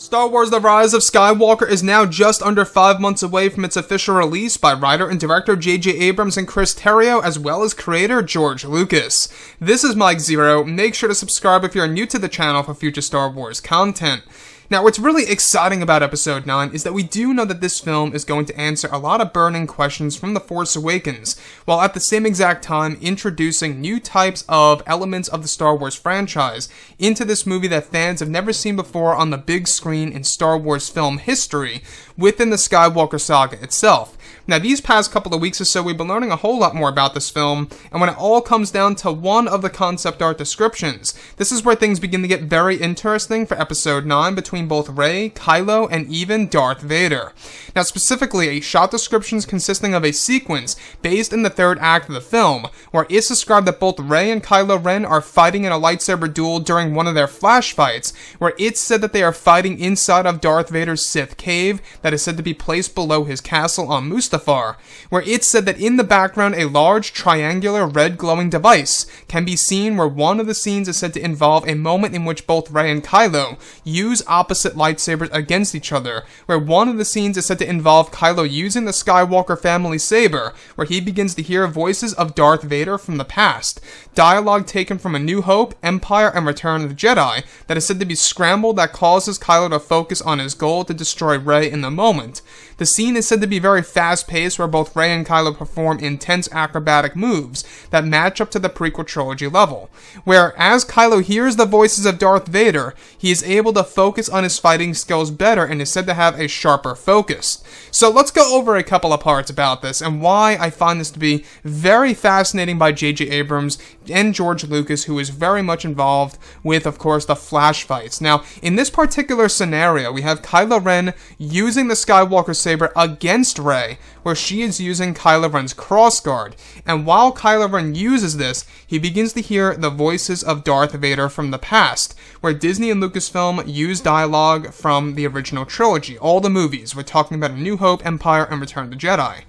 Star Wars The Rise of Skywalker is now just under 5 months away from its official release by writer and director J.J. Abrams and Chris Terrio, as well as creator George Lucas. This is Mike Zero. Make sure to subscribe if you're new to the channel for future Star Wars content. Now, what's really exciting about Episode 9 is that we do know that this film is going to answer a lot of burning questions from The Force Awakens, while at the same exact time introducing new types of elements of the Star Wars franchise into this movie that fans have never seen before on the big screen in Star Wars film history within the Skywalker saga itself. Now, these past couple of weeks or so, we've been learning a whole lot more about this film, and when it all comes down to one of the concept art descriptions, this is where things begin to get very interesting for Episode 9 between both Rey, Kylo, and even Darth Vader. Now, specifically, a shot descriptions consisting of a sequence based in the third act of the film, where it's described that both Rey and Kylo Ren are fighting in a lightsaber duel during one of their flash fights, where it's said that they are fighting inside of Darth Vader's Sith cave that is said to be placed below his castle on Mustafar, where it's said that in the background a large triangular red glowing device can be seen, where one of the scenes is said to involve a moment in which both Rey and Kylo use opposite lightsabers against each other, where one of the scenes is said to involve Kylo using the Skywalker family saber, where he begins to hear voices of Darth Vader from the past, dialogue taken from A New Hope, Empire, and Return of the Jedi that is said to be scrambled that causes Kylo to focus on his goal to destroy Rey in the moment. The scene is said to be very fast-paced, where both Rey and Kylo perform intense acrobatic moves that match up to the prequel trilogy level, where as Kylo hears the voices of Darth Vader, he is able to focus on his fighting skills better and is said to have a sharper focus. So let's go over a couple of parts about this and why I find this to be very fascinating by J.J. Abrams and George Lucas, who is very much involved with, of course, the flash fights. Now, in this particular scenario, we have Kylo Ren using the Skywalker saber against Rey, where she is using Kylo Ren's crossguard, and while Kylo Ren uses this, he begins to hear the voices of Darth Vader from the past, where Disney and Lucasfilm use dialogue from the original trilogy, all the movies. We're talking about A New Hope, Empire, and Return of the Jedi.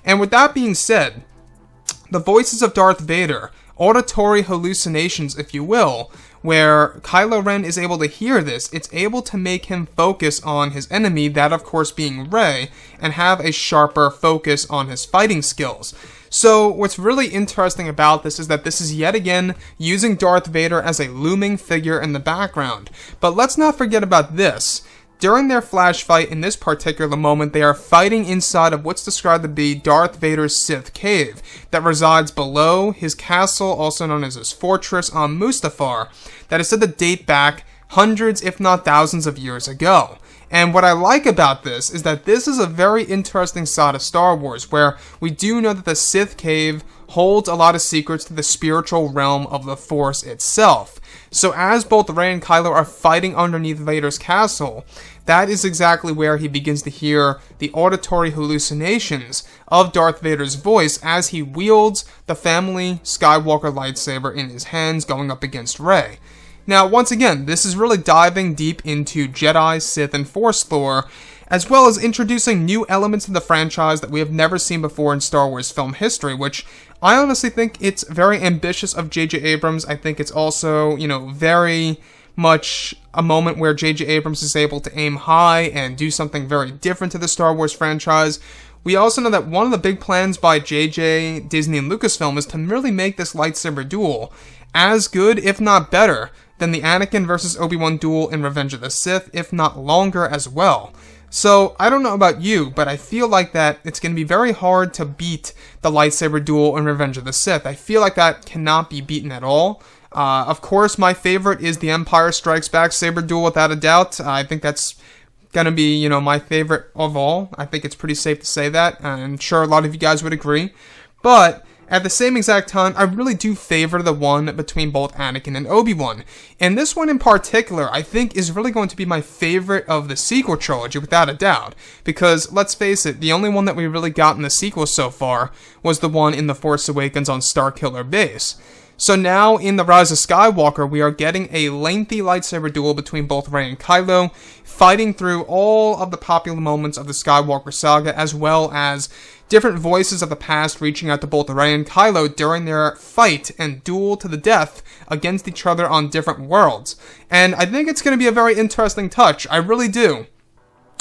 And with that being said, the voices of Darth Vader, auditory hallucinations, if you will, where Kylo Ren is able to hear this, it's able to make him focus on his enemy, that of course being Rey, and have a sharper focus on his fighting skills. So what's really interesting about this is that this is yet again using Darth Vader as a looming figure in the background. But let's not forget about this. During their flash fight in this particular moment, they are fighting inside of what's described to be Darth Vader's Sith cave that resides below his castle, also known as his fortress on Mustafar, that is said to date back hundreds, if not thousands of years ago. And what I like about this is that this is a very interesting side of Star Wars, where we do know that the Sith cave holds a lot of secrets to the spiritual realm of the Force itself. So as both Rey and Kylo are fighting underneath Vader's castle, that is exactly where he begins to hear the auditory hallucinations of Darth Vader's voice as he wields the family Skywalker lightsaber in his hands going up against Rey. Now, once again, this is really diving deep into Jedi, Sith, and Force lore, as well as introducing new elements of the franchise that we have never seen before in Star Wars film history, which I honestly think it's very ambitious of J.J. Abrams. I think it's also, very much a moment where J.J. Abrams is able to aim high and do something very different to the Star Wars franchise. We also know that one of the big plans by J.J., Disney, and Lucasfilm is to really make this lightsaber duel as good, if not better, than the Anakin versus Obi-Wan duel in Revenge of the Sith, if not longer as well. So, I don't know about you, but I feel like that it's going to be very hard to beat the lightsaber duel in Revenge of the Sith. I feel like that cannot be beaten at all. Of course, my favorite is the Empire Strikes Back saber duel, without a doubt. I think that's going to be, my favorite of all. I think it's pretty safe to say that. I'm sure a lot of you guys would agree. But at the same exact time, I really do favor the one between both Anakin and Obi-Wan. And this one in particular, I think, is really going to be my favorite of the sequel trilogy, without a doubt. Because, let's face it, the only one that we really got in the sequel so far was the one in The Force Awakens on Starkiller Base. So now, in The Rise of Skywalker, we are getting a lengthy lightsaber duel between both Rey and Kylo, fighting through all of the popular moments of the Skywalker saga, as well as different voices of the past reaching out to both Rey and Kylo during their fight and duel to the death against each other on different worlds. And I think it's going to be a very interesting touch. I really do.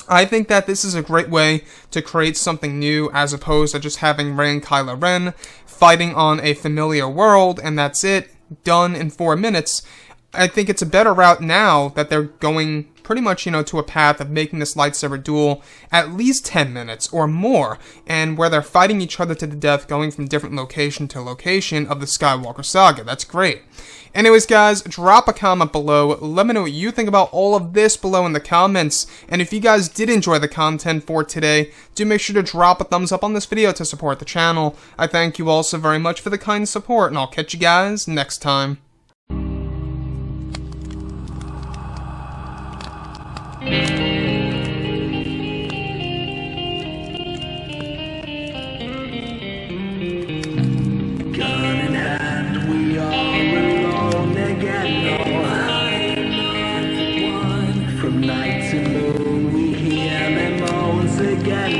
I think that this is a great way to create something new as opposed to just having Rey and Kylo Ren fighting on a familiar world and that's it, done in 4 minutes. I think it's a better route now that they're going pretty much, to a path of making this lightsaber duel at least 10 minutes or more, and where they're fighting each other to the death, going from different location to location of the Skywalker saga. That's great. Anyways, guys, drop a comment below. Let me know what you think about all of this below in the comments. And if you guys did enjoy the content for today, do make sure to drop a thumbs up on this video to support the channel. I thank you all so very much for the kind support, and I'll catch you guys next time. From night to moon, we hear them moans again.